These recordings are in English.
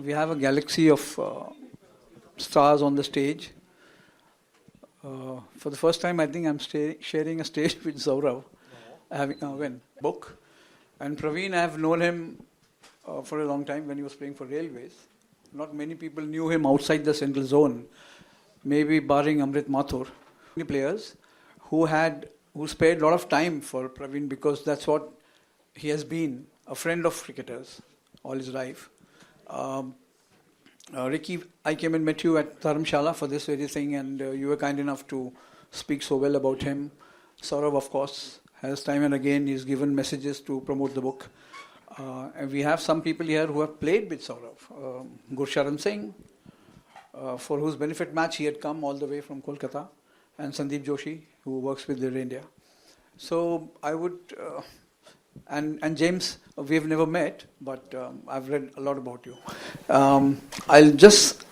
We have a galaxy of stars on the stage. For the first time, I think I'm sharing a stage with Sourav, having when book. And Pravin, I have known him for a long time when he was playing for Railways. Not many people knew him outside the central zone, maybe barring Amrit Mathur. Many players who spared a lot of time for Pravin because that's what he has been, a friend of cricketers all his life. Ricky, I came and met you at Dharamshala for this very thing, and you were kind enough to speak so well about him. Sourav, of course, has time and again he's given messages to promote the book. And we have some people here who have played with Sourav. Gursharan Singh, for whose benefit match he had come all the way from Kolkata, and Sandeep Joshi, who works with Air India. So I would, and James, we have never met, but I've read a lot about you. I'll just,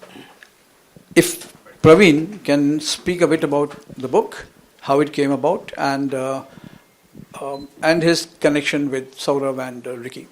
if Pravin can speak a bit about the book, how it came about, and his connection with Sourav and Ricky.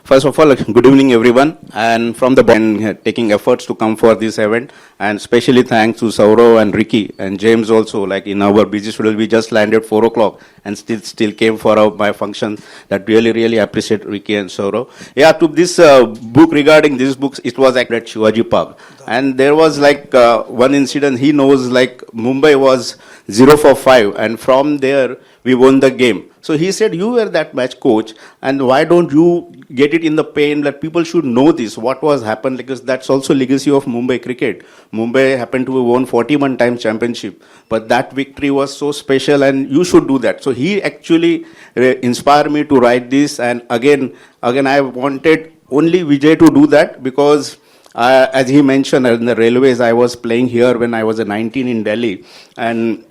First of all, good evening everyone, and from the and taking efforts to come for this event, and especially thanks to Sourav and Ricky and James also, like in our busy schedule, we just landed 4 o'clock and still came for my function. That really appreciate Ricky and Sourav. Yeah, to this book, regarding this book, it was at Shivaji Park, and there was like one incident. He knows like Mumbai was 0 for 5, and from there we won the game. So he said, you were that match coach, and why don't you get it in the pen that people should know this, what was happened, because that's also legacy of Mumbai cricket. Mumbai happened to have won 41 times championship, but that victory was so special and you should do that. So he actually inspired me to write this, and again I wanted only Vijay to do that because as he mentioned, in the Railways, I was playing here when I was 19 in Delhi, and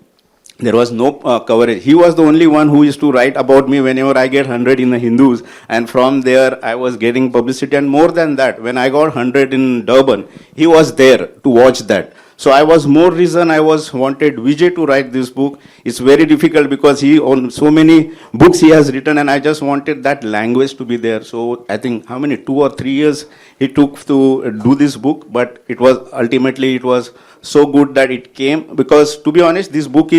there was no coverage. He was the only one who used to write about me whenever I get 100 in the Hindus, and from there I was getting publicity. And more than that, when I got 100 in Durban, he was there to watch that. So I was more reason I wanted Vijay to write this book. It's very difficult because he on so many books he has written, and I just wanted that language to be there. So I think how many 2 or 3 years he took to do this book, but it was ultimately so good that it came, because to be honest, this book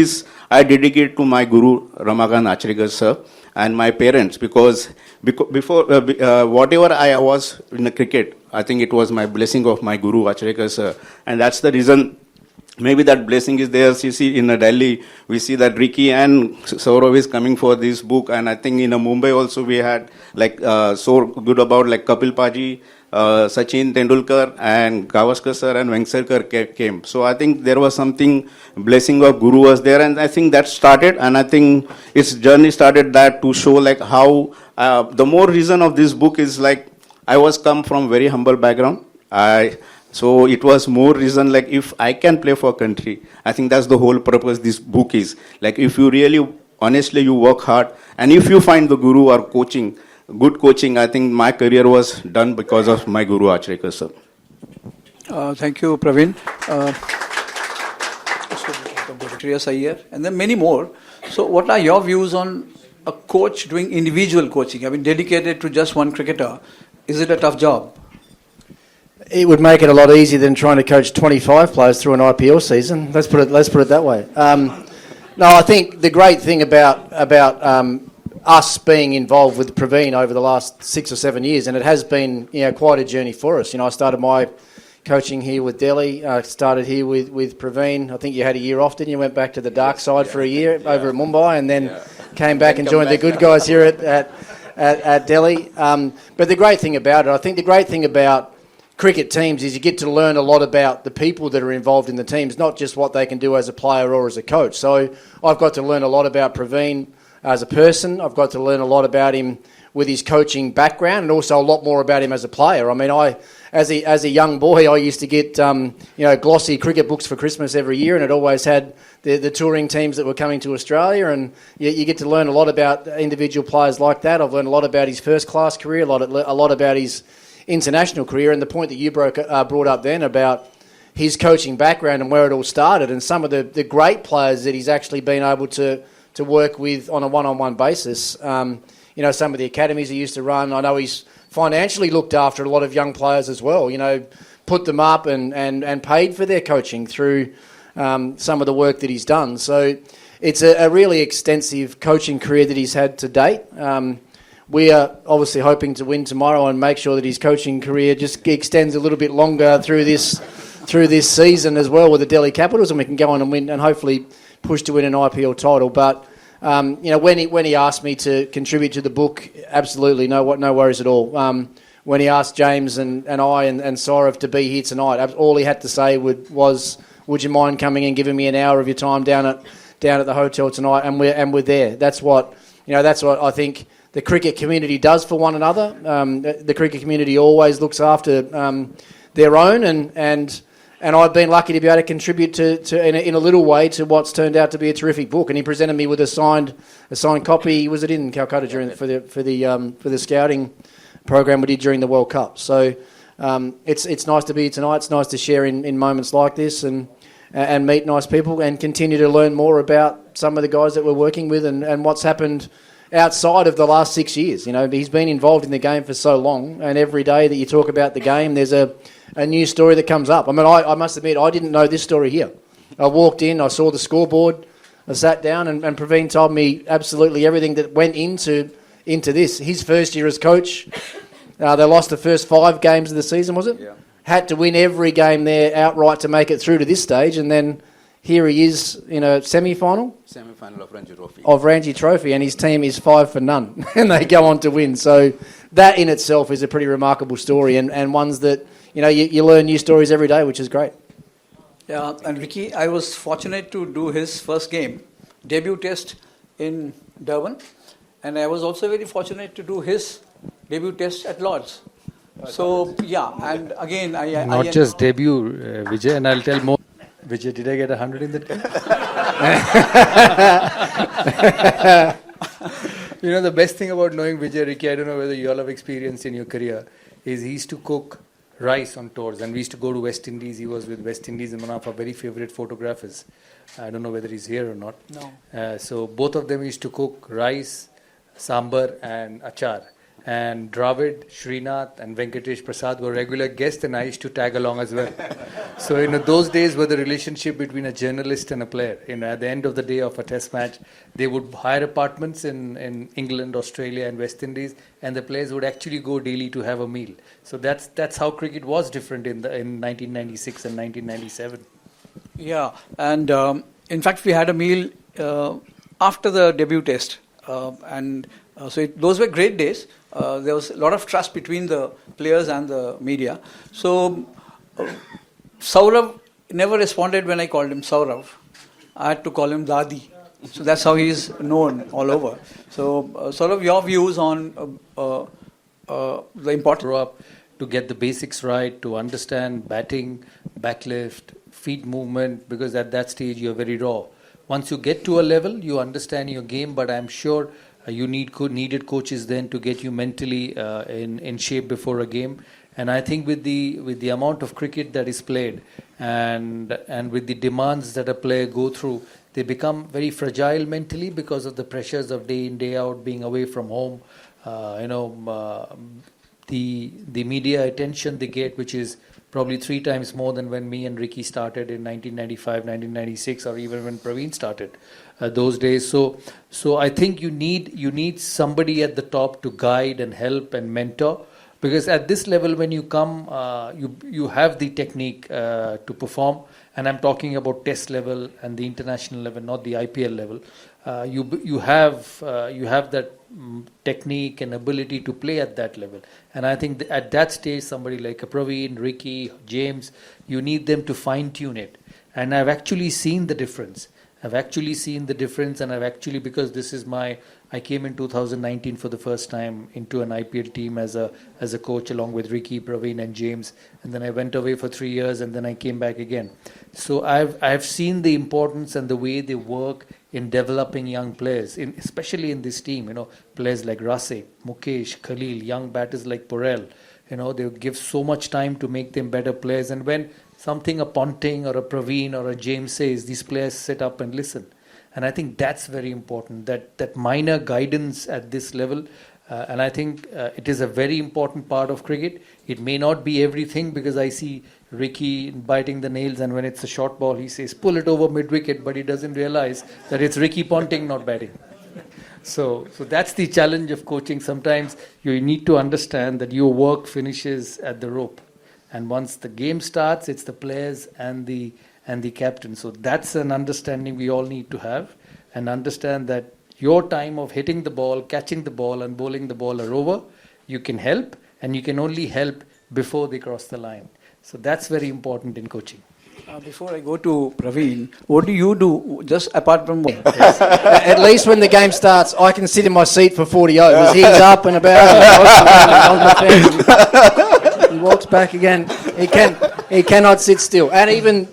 I dedicate to my guru Ramakant Achrekar sir and my parents, because before whatever I was in the cricket, I think it was my blessing of my guru Achrekar sir, and that's the reason. Maybe that blessing is there. You see in Delhi, we see that Ricky and Sourav is coming for this book, and I think in Mumbai also we had like so good about like Kapil Paji, Sachin Tendulkar and Gavaskar sir and Venksankar came. So I think there was something, blessing of Guru was there, and I think that started, and I think its journey started that to show like how the more reason of this book is like I was come from very humble background. So it was more reason like if I can play for country, I think that's the whole purpose this book is. Like if you really, honestly, you work hard, and if you find the Guru or coaching, good coaching, I think my career was done because of my Guru Achrekar sir. Thank you, Pravin. And then many more. So what are your views on a coach doing individual coaching? I mean, dedicated to just one cricketer. Is it a tough job? It would make it a lot easier than trying to coach 25 players through an IPL season. Let's put it that way. No, I think the great thing about us being involved with Pravin over the last 6 or 7 years, and it has been quite a journey for us. I started my coaching here with Delhi. I started here with Pravin. I think you had a year off, didn't you? Went back to the dark side for a year over at Mumbai, and then came back and joined the good guys here at Delhi. But the great thing about it, I think the great thing about cricket teams is you get to learn a lot about the people that are involved in the teams, not just what they can do as a player or as a coach. So I've got to learn a lot about Pravin as a person. I've got to learn a lot about him with his coaching background, and also a lot more about him as a player. I mean, as a young boy, I used to get glossy cricket books for Christmas every year, and it always had the touring teams that were coming to Australia, and you get to learn a lot about individual players like that. I've learned a lot about his first class career, a lot about his international career, and the point that you brought up then about his coaching background and where it all started, and some of the great players that he's actually been able to work with on a one-on-one basis. some of the academies he used to run. I know he's financially looked after a lot of young players as well, put them up and paid for their coaching through some of the work that he's done. So it's a really extensive coaching career that he's had to date. We are obviously hoping to win tomorrow and make sure that his coaching career just extends a little bit longer through this season as well with the Delhi Capitals, and we can go on and win and hopefully push to win an IPL title. But when he asked me to contribute to the book, absolutely no worries at all. When he asked James and I and Sourav to be here tonight, all he had to say was, "Would you mind coming and giving me an hour of your time down at the hotel tonight?" And we're there. That's what I think the cricket community does for one another. The cricket community always looks after their own, and I've been lucky to be able to contribute to in a little way to what's turned out to be a terrific book. And he presented me with a signed copy. Was it in Calcutta for the scouting program we did during the World Cup? So it's nice to be here tonight. It's nice to share in moments like this and meet nice people and continue to learn more about some of the guys that we're working with and what's happened outside of the last 6 years. He's been involved in the game for so long, and every day that you talk about the game, there's a new story that comes up. I mean, I must admit, I didn't know this story here. I walked in, I saw the scoreboard, I sat down, and Pravin told me absolutely everything that went into this. His first year as coach, they lost the first 5 games of the season, was it? Yeah. Had to win every game there outright to make it through to this stage, and then here he is in a semi-final of Ranji Trophy, and his team is 5 for none, and they go on to win. So that in itself is a pretty remarkable story, and ones that you learn new stories every day, which is great. Yeah, and Ricky, I was fortunate to do his first game, debut test in Durban, and I was also very fortunate to do his debut test at Lord's. So yeah, and again, Not just debut, Vijay, and I'll tell more. Vijay, did I get 100 in the team? The best thing about knowing Vijay, Ricky, I don't know whether you all have experienced in your career, is he used to cook rice on tours, and we used to go to West Indies. He was with West Indies and one of our very favorite photographers. I don't know whether he's here or not. No. So both of them used to cook rice, sambar and achar. And Dravid, Srinath and Venkatesh Prasad were regular guests, and I used to tag along as well. So, those days were the relationship between a journalist and a player. At the end of the day of a test match, they would hire apartments in England, Australia and West Indies, and the players would actually go daily to have a meal. So that's how cricket was different in 1996 and 1997. Yeah, and in fact, we had a meal after the debut test, those were great days. There was a lot of trust between the players and the media. So Sourav never responded when I called him Sourav. I had to call him Dadi. So that's how he's known all over. So Sourav, your views on the importance. Grow up to get the basics right, to understand batting, backlift, feet movement, because at that stage you're very raw. Once you get to a level, you understand your game, but I'm sure you needed coaches then to get you mentally in shape before a game. And I think with the amount of cricket that is played and with the demands that a player go through, they become very fragile mentally because of the pressures of day in, day out, being away from home. The media attention they get, which is probably 3 times more than when me and Ricky started in 1995, 1996, or even when Pravin started those days. So I think you need somebody at the top to guide and help and mentor, because at this level when you come, you have the technique to perform, and I'm talking about test level and the international level, not the IPL level. You have that technique and ability to play at that level, and I think at that stage somebody like a Pravin, Ricky, James, you need them to fine tune it. And I've actually seen the difference. And because this is I came in 2019 for the first time into an IPL team as a coach along with Ricky, Pravin and James, and then I went away for 3 years and then I came back again. So I've seen the importance and the way they work in developing young players, especially in this team. Players like Rasek, Mukesh, Khalil, young batters like Porel. They give so much time to make them better players, and when something a Ponting or a Pravin or a James says, these players sit up and listen. And I think that's very important, that minor guidance at this level. And I think it is a very important part of cricket. It may not be everything, because I see Ricky biting the nails, and when it's a short ball, he says, pull it over mid-wicket, but he doesn't realize that it's Ricky Ponting, not batting. So that's the challenge of coaching. Sometimes you need to understand that your work finishes at the rope. And once the game starts, it's the players and the captain. So that's an understanding we all need to have, and understand that your time of hitting the ball, catching the ball and bowling the ball are over. You can help, and you can only help before they cross the line. So that's very important in coaching. Before I go to Pravin, what do you do, just apart from what? At least when the game starts, I can sit in my seat for 40 overs. He's up and about. He walks back again. He cannot sit still. And even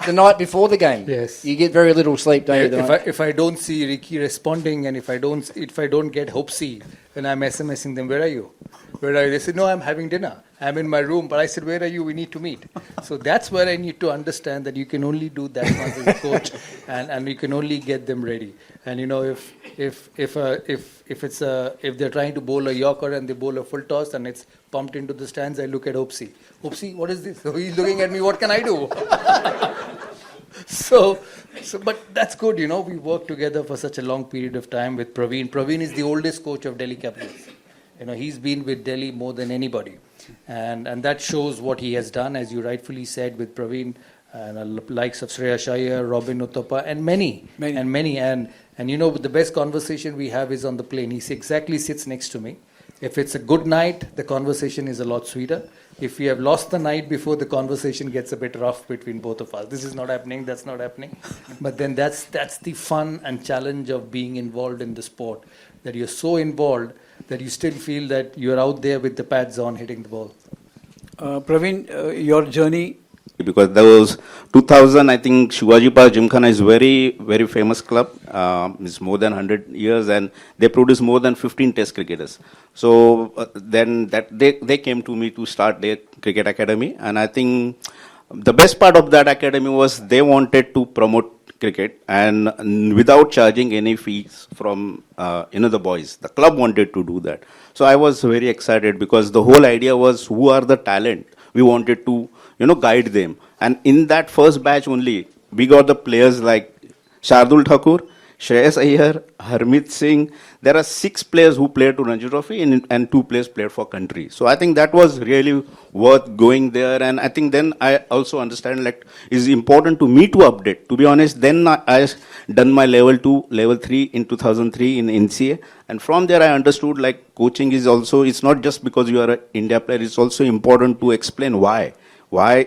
the night before the game, yes, you get very little sleep, don't you? If I don't see Ricky responding, and if I don't get Hopsy, then I'm SMSing them, where are you? Where are you? They said, no, I'm having dinner. I'm in my room. But I said, where are you? We need to meet. So that's where I need to understand that you can only do that much as a coach, and you can only get them ready. And if they're trying to bowl a Yorker and they bowl a full toss and it's pumped into the stands, I look at Hopsy. Hopsy, what is this? So he's looking at me. What can I do? But that's good. We worked together for such a long period of time with Pravin. Pravin is the oldest coach of Delhi Capitals. He's been with Delhi more than anybody. And that shows what he has done, as you rightfully said, with Pravin, and the likes of Shreyas Iyer, Robin Uthappa, and many. And the best conversation we have is on the plane. He exactly sits next to me. If it's a good night, the conversation is a lot sweeter. If we have lost the night before, the conversation gets a bit rough between both of us. This is not happening, that's not happening. But then that's the fun and challenge of being involved in the sport, that you're so involved that you still feel that you're out there with the pads on hitting the ball. Pravin, your journey? Because there was 2000, I think Shivaji Park Gymkhana is very, very famous club. It's more than 100 years, and they produce more than 15 test cricketers. So then they came to me to start their cricket academy, and I think the best part of that academy was they wanted to promote cricket, and without charging any fees from the boys. The club wanted to do that. So I was very excited, because the whole idea was, who are the talent? We wanted to guide them. And in that first batch only, we got the players like Shardul Thakur, Shreyas Iyer, Harmeet Singh. There are 6 players who played to Ranji Trophy, and 2 players played for country. So I think that was really worth going there. And I think then I also understand it's important to me to update. To be honest, then I done my level 2, level 3 in 2003 in NCA. And from there I understood coaching is also, it's not just because you are an India player, it's also important to explain why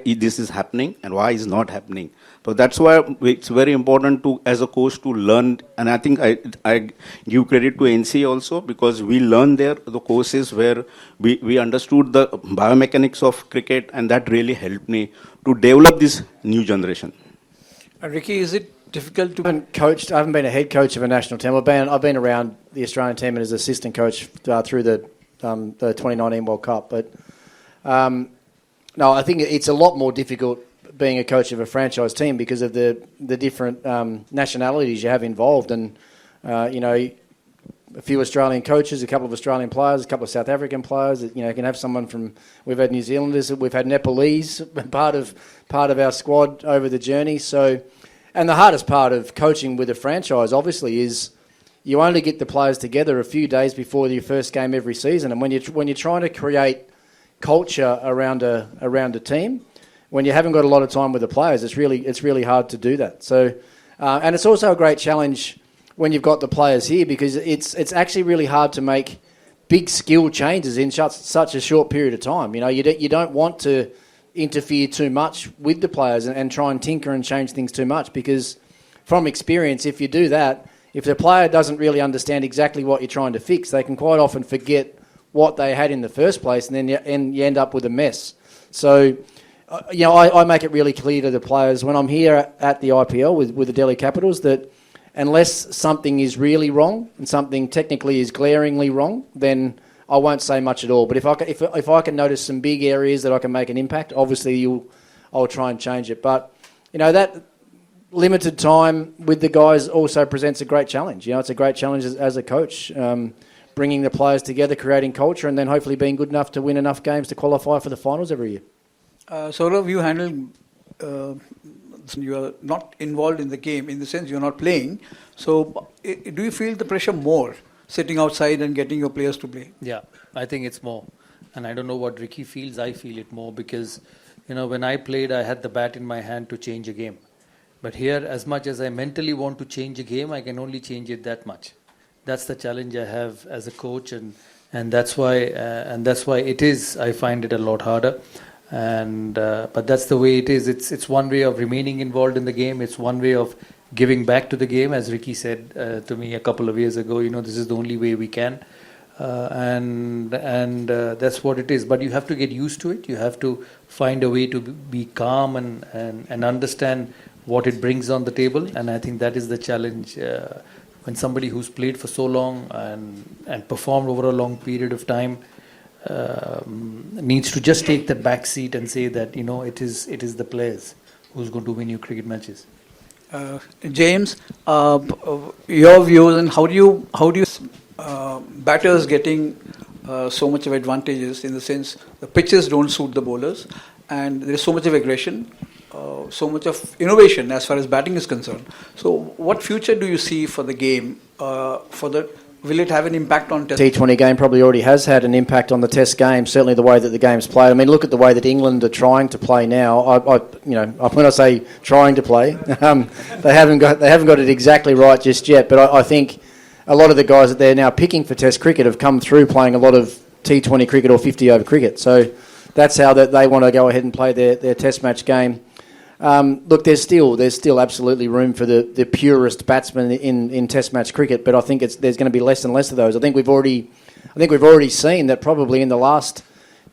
this is happening and why it's not happening. So that's why it's very important to, as a coach, to learn. And I think I give credit to NCA also, because we learned there the courses where we understood the biomechanics of cricket, and that really helped me to develop this new generation. Ricky, is it difficult to... I haven't been a head coach of a national team. I've been around the Australian team as assistant coach through the 2019 World Cup. But no, I think it's a lot more difficult being a coach of a franchise team because of the different nationalities you have involved, and a few Australian coaches, a couple of Australian players, a couple of South African players. You can have someone from. We've had New Zealanders, we've had Nepalese part of our squad over the journey. So, and the hardest part of coaching with a franchise, obviously, is you only get the players together a few days before your first game every season, and when you're trying to create culture around a team, when you haven't got a lot of time with the players, it's really hard to do that. So, and it's also a great challenge when you've got the players here, because it's actually really hard to make big skill changes in such a short period of time. You don't want to interfere too much with the players and try and tinker and change things too much, because from experience, if you do that, if the player doesn't really understand exactly what you're trying to fix, they can quite often forget what they had in the first place, and then you end up with a mess. So, I make it really clear to the players when I'm here at the IPL with the Delhi Capitals that unless something is really wrong and something technically is glaringly wrong, then I won't say much at all. But if I can notice some big areas that I can make an impact, obviously I'll try and change it. But that, limited time with the guys also presents a great challenge. You know, it's a great challenge as a coach, bringing the players together, creating culture, and then hopefully being good enough to win enough games to qualify for the finals every year. Sourav, you handle, you are not involved in the game, in the sense you're not playing. So do you feel the pressure more sitting outside and getting your players to play? Yeah, I think it's more. And I don't know what Ricky feels, I feel it more because, you know, when I played, I had the bat in my hand to change a game. But here, as much as I mentally want to change a game, I can only change it that much. That's the challenge I have as a coach, and that's why it is. I find it a lot harder, but that's the way it is. It's one way of remaining involved in the game. It's one way of giving back to the game, as Ricky said to me a couple of years ago. You know, this is the only way we can, and that's what it is. But you have to get used to it. You have to find a way to be calm and understand what it brings on the table, and I think that is the challenge when somebody who's played for so long and performed over a long period of time needs to just take the back seat and say that, you know, it is the players who's going to win you cricket matches. James, your views, and how do you batters getting so much of advantages, in the sense the pitches don't suit the bowlers and there is so much of aggression, so much of innovation as far as batting is concerned. So what future do you see for the game? Will it have an impact on Test? T20 game probably already has had an impact on the Test game. Certainly the way that the game's played. I mean, look at the way that England are trying to play now. When I say trying to play, they haven't got it exactly right just yet. But I think a lot of the guys that they're now picking for Test cricket have come through playing a lot of T20 cricket or 50 over cricket. So that's how they want to go ahead and play their Test match game. Look, there's still absolutely room for the purest batsmen in Test match cricket, but I think there's going to be less and less of those. I think we've already seen that probably in the last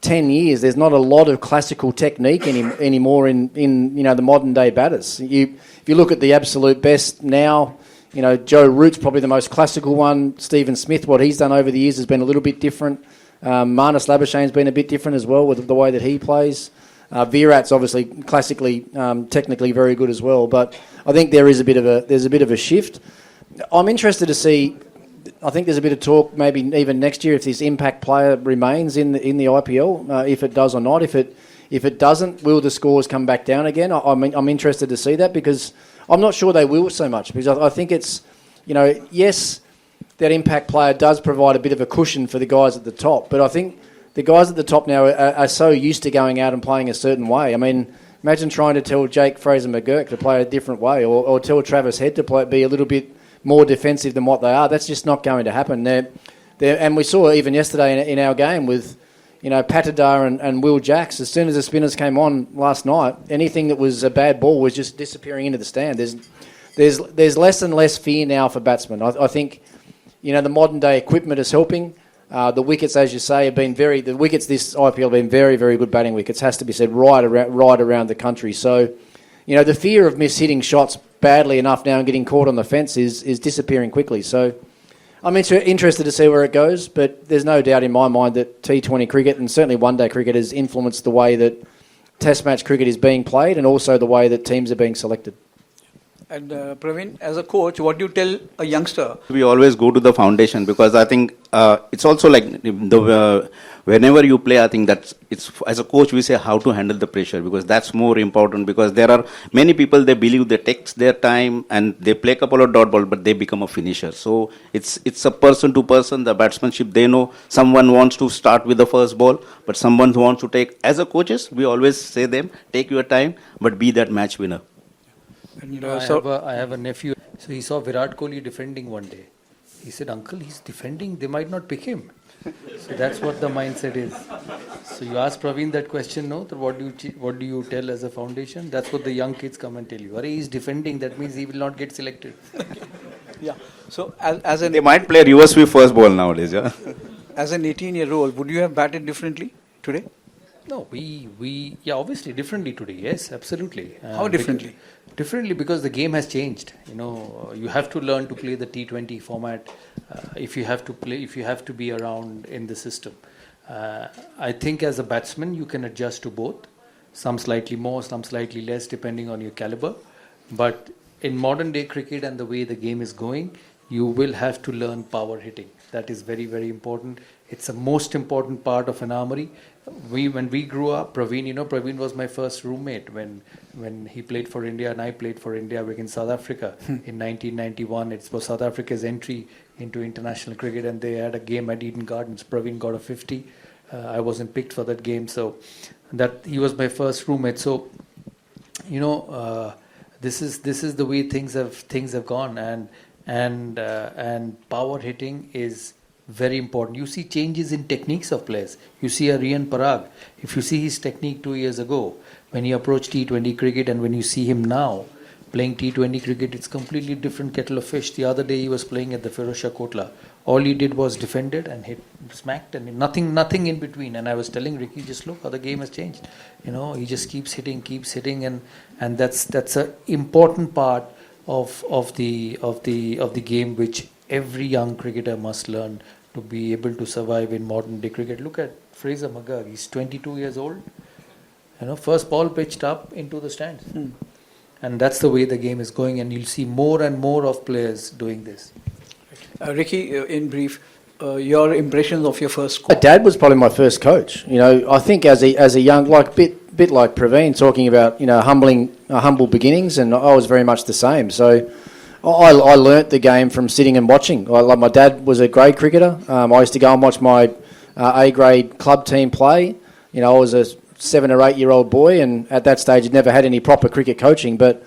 10 years there's not a lot of classical technique anymore in the modern day batters. If you look at the absolute best now, you know, Joe Root's probably the most classical one. Stephen Smith, what he's done over the years has been a little bit different. Marnus Labuschagne's been a bit different as well with the way that he plays. Virat's obviously classically, technically very good as well, but I think there's a bit of a shift. I'm interested to see. I think there's a bit of talk, maybe even next year, if this impact player remains in the IPL, if it does or not. If it doesn't, will the scores come back down again? I'm interested to see that, because I'm not sure they will so much, because I think it's, you know, yes, that impact player does provide a bit of a cushion for the guys at the top, but I think the guys at the top now are so used to going out and playing a certain way. I mean, imagine trying to tell Jake Fraser-McGurk to play a different way, or tell Travis Head to be a little bit more defensive than what they are. That's just not going to happen. And we saw even yesterday in our game with, you know, Patidar and Will Jacks. As soon as the spinners came on last night, anything that was a bad ball was just disappearing into the stand. There's less and less fear now for batsmen. I think, you know, the modern day equipment is helping. The wickets, as you say, the wickets this IPL have been very, very good batting wickets, has to be said, right around the country. So, you know, the fear of hitting shots badly enough now and getting caught on the fence is disappearing quickly. So I'm interested to see where it goes, but there's no doubt in my mind that T20 cricket and certainly one-day cricket has influenced the way that Test match cricket is being played and also the way that teams are being selected. And Pravin, as a coach, what do you tell a youngster? We always go to the foundation, because I think it's also like whenever you play, I think it's as a coach we say how to handle the pressure, because that's more important, because there are many people, they believe they take their time and they play a couple of dot ball, but they become a finisher. So it's a person to person, the batsmanship, they know someone wants to start with the first ball, but someone who wants to take, as a coaches, we always say them, take your time, but be that match winner. And, I have a nephew. So he saw Virat Kohli defending one day. He said, "Uncle, he's defending. They might not pick him." So that's what the mindset is. So you ask Pravin that question, no? What do you tell as a foundation? That's what the young kids come and tell you. Arey, he's defending. That means he will not get selected. yeah. So they might play reverse sweep first ball nowadays. Yeah. As an 18-year-old, would you have batted differently today? No, we obviously differently today. Yes, absolutely. How differently? Differently because the game has changed. You know, you have to learn to play the T20 format if you have to be around in the system. I think as a batsman you can adjust to both, some slightly more, some slightly less, depending on your caliber. But in modern day cricket and the way the game is going, you will have to learn power hitting. That is very, very important. It's the most important part of an armory. When we grew up, Pravin was my first roommate when he played for India and I played for India against South Africa in 1991. It was South Africa's entry into international cricket, and they had a game at Eden Gardens. Pravin got a 50. I wasn't picked for that game, so that he was my first roommate. So, this is the way things have gone, and power hitting is very important. You see changes in techniques of players. You see a Rian Parag. If you see his technique 2 years ago when he approached T20 cricket, and when you see him now playing T20 cricket, it's completely different kettle of fish. The other day he was playing at the Firozshah Kotla. All he did was defended and hit, smacked, and nothing in between. And I was telling Ricky, just look how the game has changed. He just keeps hitting, and that's an important part of the game which every young cricketer must learn to be able to survive in modern day cricket. Look at Fraser McGurk. He's 22 years old. First ball pitched up into the stands. And that's the way the game is going, and you'll see more and more of players doing this. Ricky, in brief, your impressions of your first My coach. dad was probably my first coach. I think as a young, bit like Pravin, talking about humble beginnings, and I was very much the same. So I learnt the game from sitting and watching. My dad was a grade cricketer. I used to go and watch my A grade club team play. I was a 7 or 8 year old boy, and at that stage, I'd never had any proper cricket coaching. But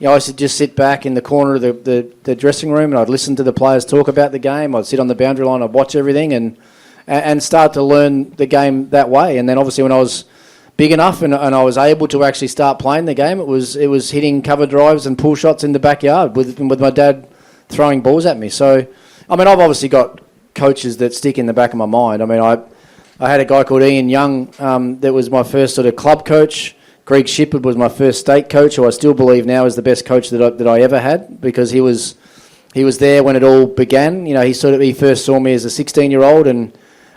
I used to just sit back in the corner of the dressing room, and I'd listen to the players talk about the game. I'd sit on the boundary line, I'd watch everything, and start to learn the game that way. And then obviously when I was big enough and I was able to actually start playing the game, it was hitting cover drives and pull shots in the backyard with my dad throwing balls at me. So, I've obviously got coaches that stick in the back of my mind. I had a guy called Ian Young that was my first sort of club coach. Greg Shippard was my first state coach, who I still believe now is the best coach that I ever had, because he was there when it all began. He first saw me as a 16-year-old and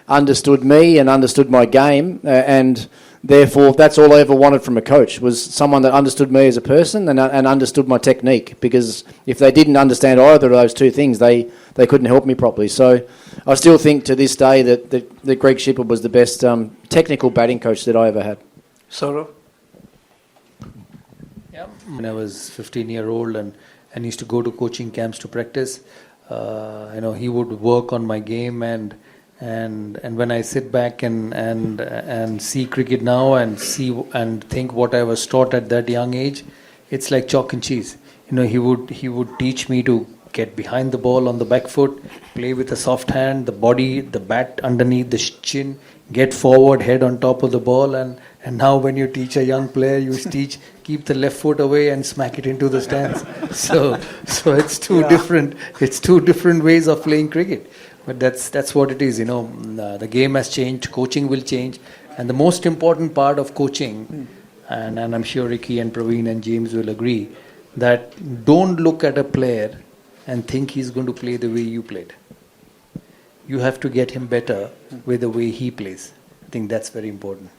understood me and understood my game, and therefore that's all I ever wanted from a coach, was someone that understood me as a person and understood my technique, because if they didn't understand either of those two things, they couldn't help me properly. So I still think to this day that Greg Shippard was the best technical batting coach that I ever had. Sourav? Yeah. When I was 15-year-old and used to go to coaching camps to practice, he would work on my game, and when I sit back and see cricket now and think what I was taught at that young age, it's like chalk and cheese. He would teach me to get behind the ball on the back foot, play with a soft hand, the body, the bat underneath the chin, get forward, head on top of the ball, and now when you teach a young player, you teach keep the left foot away and smack it into the stands. So it's two different ways of playing cricket. But that's what it is. The game has changed, coaching will change, and the most important part of coaching, and I'm sure Ricky and Praveen and James will agree, that don't look at a player and think he's going to play the way you played. You have to get him better with the way he plays. I think that's very important.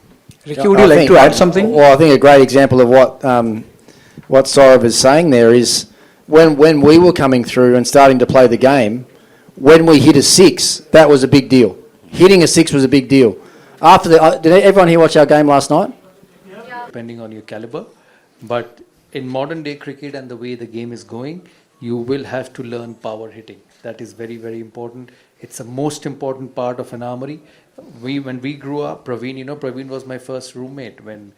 Ricky, would you like to add something? Well, I think a great example of what Sourav is saying there is when we were coming through and starting to play the game, when we hit a six, that was a big deal. Hitting a six was a big deal. After did everyone here watch our game last night? Depending on your caliber, but in modern day cricket and the way the game is going, you will have to learn power hitting. That is very, very important. It's the most important part of an armory. When we grew up, Pravin was my first roommate when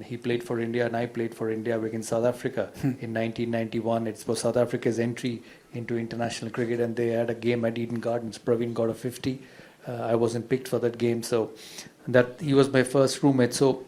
he played for India and I played for India against South Africa in 1991. It was South Africa's entry into international cricket, and they had a game at Eden Gardens. Pravin got a 50. I wasn't picked for that game, so that he was my first roommate. So,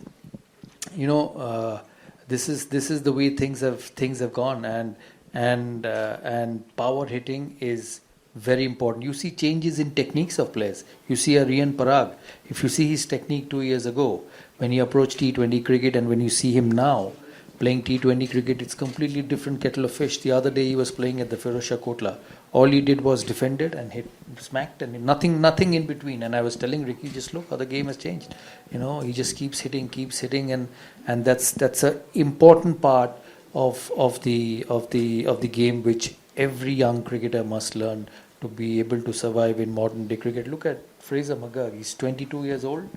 this is the way things have gone, and power hitting is very important. You see changes in techniques of players. You see a Rian Parag. If you see his technique 2 years ago when he approached T20 cricket, and when you see him now playing T20 cricket, it's completely different kettle of fish. The other day he was playing at the Firozshah Kotla. All he did was defended and hit, smacked, and nothing in between. And I was telling Ricky, just look how the game has changed. He just keeps hitting, and that's an important part of the game which every young cricketer must learn to be able to survive in modern day cricket. Look at Fraser McGurk. He's 22 years old.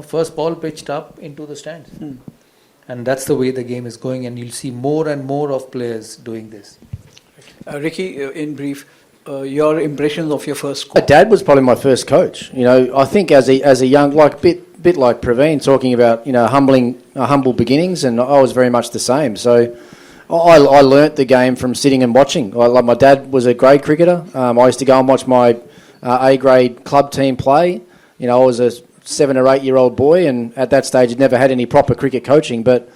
First ball pitched up into the stands. And that's the way the game is going, and you'll see more and more of players doing this. Ricky, in brief, your impressions of your first My coach. dad was probably my first coach. I think as a young, bit like Pravin, talking about humble beginnings, and I was very much the same. So I learnt the game from sitting and watching. My dad was a grade cricketer. I used to go and watch my A grade club team play. I was a 7 or 8 year old boy, and at that stage, I'd never had any proper cricket coaching. But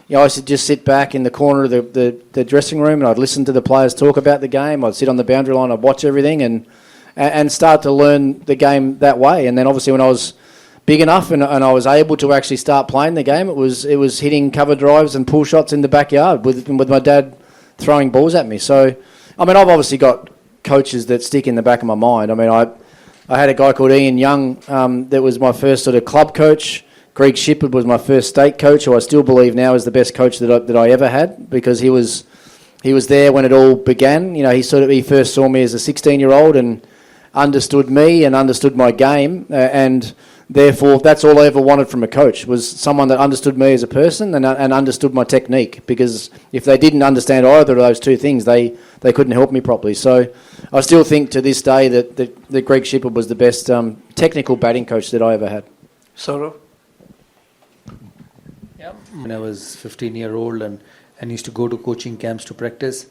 I used to just sit back in the corner of the dressing room, and I'd listen to the players talk about the game. I'd sit on the boundary line, I'd watch everything, and start to learn the game that way. And then obviously when I was big enough and I was able to actually start playing the game, it was hitting cover drives and pull shots in the backyard with my dad throwing balls at me. So, I've obviously got coaches that stick in the back of my mind. I had a guy called Ian Young that was my first sort of club coach. Greg Shippard was my first state coach, who I still believe now is the best coach that I ever had, because he was there when it all began. He first saw me as a 16-year-old and understood me and understood my game, and therefore that's all I ever wanted from a coach, was someone that understood me as a person and understood my technique, because if they didn't understand either of those two things, they couldn't help me properly. So I still think to this day that Greg Shippard was the best technical batting coach that I ever had. Sourav? Yeah. When I was 15-year-old and used to go to coaching camps to practice,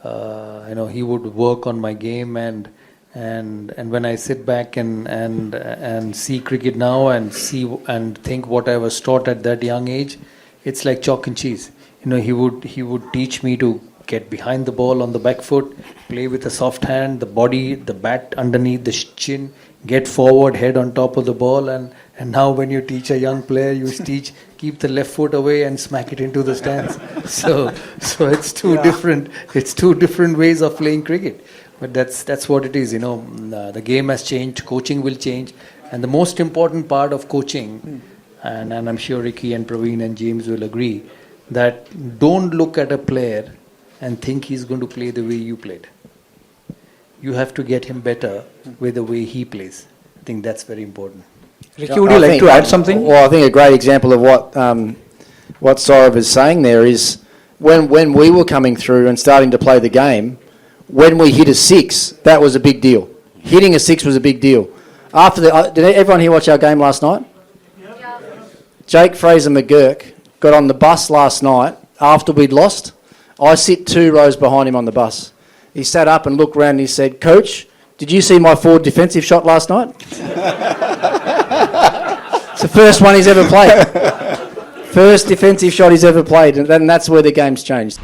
he would work on my game, and when I sit back and see cricket now and think what I was taught at that young age, it's like chalk and cheese. He would teach me to get behind the ball on the back foot, play with a soft hand, the body, the bat underneath the chin, get forward, head on top of the ball, and now when you teach a young player, you teach keep the left foot away and smack it into the stands. So it's two different ways of playing cricket. But that's what it is. The game has changed, coaching will change, and the most important part of coaching, and I'm sure Ricky and Praveen and James will agree, that don't look at a player and think he's going to play the way you played. You have to get him better with the way he plays. I think that's very important. Ricky, would you like to add something? Well, I think a great example of what Sourav is saying there is when we were coming through and starting to play the game, when we hit a six, that was a big deal. Hitting a six was a big deal. Did everyone here watch our game last night? Yeah. Jake Fraser McGurk got on the bus last night after we'd lost. I sit 2 rows behind him on the bus. He sat up and looked around and he said, "Coach, did you see my forward defensive shot last night?" It's the first one he's ever played. First defensive shot he's ever played, and that's where the game's changed.